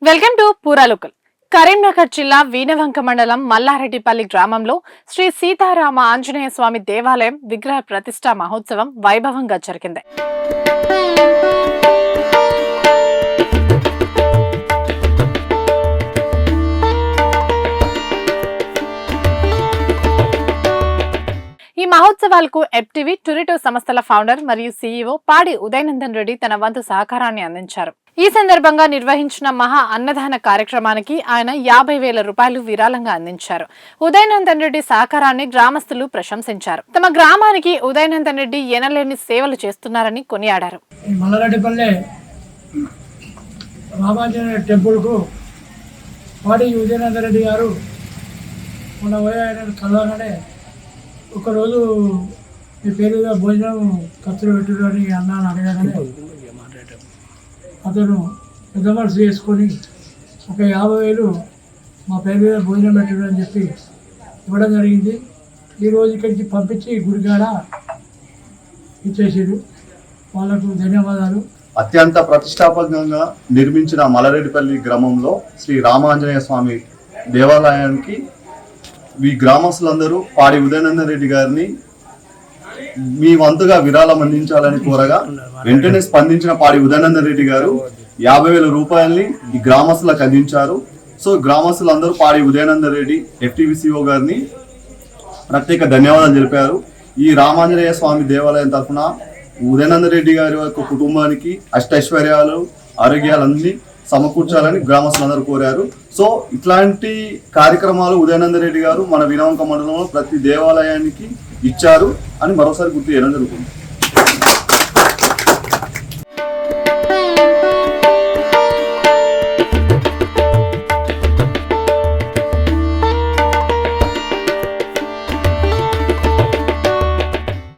Welcome to పూరాలోకల్. Karimnagar జిల్లా వీణవంక మండలం మల్లారెడ్డిపల్లి గ్రామంలో శ్రీ సీతారామ ఆంజనేయ స్వామి దేవాలయం విగ్రహ ప్రతిష్ఠా మహోత్సవం వైభవంగా జరిగింది. ఈ మహోత్సవాలకు ఎఫ్టీవీ టూరిటో సంస్థల ఫౌండర్ మరియు సీఈఓ పాడి ఉదయనందన్ రెడ్డి తన వంతు సహకారాన్ని అందించారు. ఈ సందర్భంగా నిర్వహించిన మహా అన్నదాన కార్యక్రమానికి ఆయన 50,000 రూపాయలు విరాళంగా అందించారు. ఉదయనందన్ రెడ్డి సహకారాన్ని గ్రామస్తులు ప్రశంసించారు. తమ గ్రామానికి ఉదయనందన్ రెడ్డి ఎనలేని సేవలు చేస్తున్నారని కొనియాడారు. మల్లారెడ్డిపల్లి రామాంజనేయ టెంపుల్కు పాడి ఉదయనందన్ రెడ్డి గారు మన ఆయన కలవగానే ఒకరోజు మీ పేరు భోజనం ఖర్చులు పెట్టారు అని అన్నాను అడగగానే అతను పెద్ద మనసు చేసుకొని ఒక 50,000 మా పేరు మీద భోజనం పెట్టాడు అని చెప్పి ఇవ్వడం జరిగింది. ఈరోజు ఇక్కడికి పంపించి గుడికాడ ఇచ్చేసారు. వాళ్ళకు ధన్యవాదాలు. అత్యంత ప్రతిష్టాత్మకంగా నిర్మించిన మల్లారెడ్డిపల్లి గ్రామంలో శ్రీ రామాంజనేయ స్వామి దేవాలయానికి ఈ గ్రామస్తులందరూ పాడి ఉదయనందన్ రెడ్డి గారిని మీ వంతుగా విరాళం అందించాలని కోరగా వెంటనే స్పందించిన పాడి ఉదయనందన్ రెడ్డి గారు 50,000 రూపాయల్ని ఈ గ్రామస్తులకు అందించారు. సో గ్రామస్తులందరూ పాడి ఉదయనందన్ రెడ్డి ఎఫ్టీవీసీఓ గారిని ప్రత్యేక ధన్యవాదాలు తెలిపారు. ఈ రామాంజనేయ స్వామి దేవాలయం తరఫున ఉదయనందన్ రెడ్డి గారి యొక్క కుటుంబానికి అష్టైశ్వర్యాలు ఆరోగ్యాలన్నీ సమకూర్చాలని గ్రామస్తులందరూ కోరారు. సో ఇట్లాంటి కార్యక్రమాలు ఉదయనందన్ రెడ్డి గారు మన వీణవంక మండలంలో ప్రతి దేవాలయానికి ఇచ్చారు అని మరోసారి గుర్తు చేయడం జరుగుతుంది.